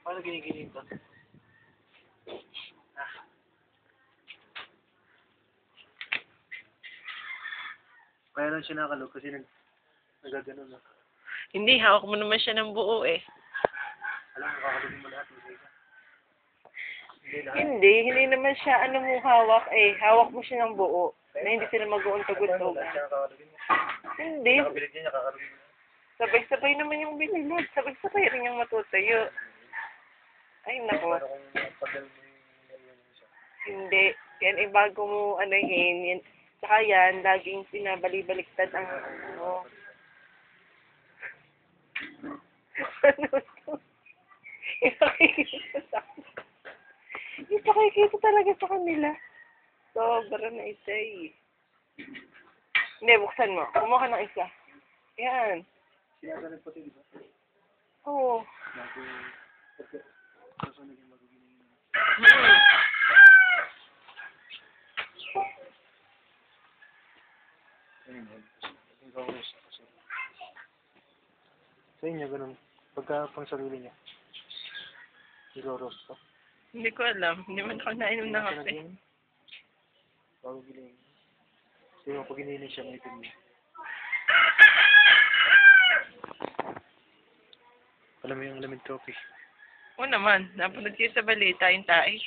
Paano ginigiling to? Kaya lang siya nakalog kasi nagaganon na. Hindi, hawak mo naman siya ng buo eh. Alam mo, kakalugin mo lahat. Hindi lahat. Hindi naman siya ano mo hawak eh. Hawak mo siya ng buo. Na hindi sila Paano mag-uuntog-untogan. lahat siya nakakalugin mo? Hindi. Nakabilit niya, kakalugin mo. Sabay-sabay naman yung binilad. Sabay-sabay rin yung matutuyo. Ay, naku. Paano kung pagdal mo yung isa? Hindi. Yan ay bago mo anahin. Yan. Tsaka yan, laging pinabali-baliktad ang ano. Ano to? Ipakikita sa Ipakikita talaga sa kanila. Sobra na isa eh. Hindi, buksan mo. Kumuha ka ng isa. Yan. Sinagalit pati, di ba? Oo. Bago, kasi naging magiging Mm. Sa inyo, ganun. Pagka pang sarili niya. Nilo-roast pa. Hindi ko alam. Hindi man ako nainom ng kape. Bago giling. Kasi yung pag iniinig siya, may itim niya. Alam mo yung lamig coffee. Oo naman. Napanood kayo sa balita yung tae.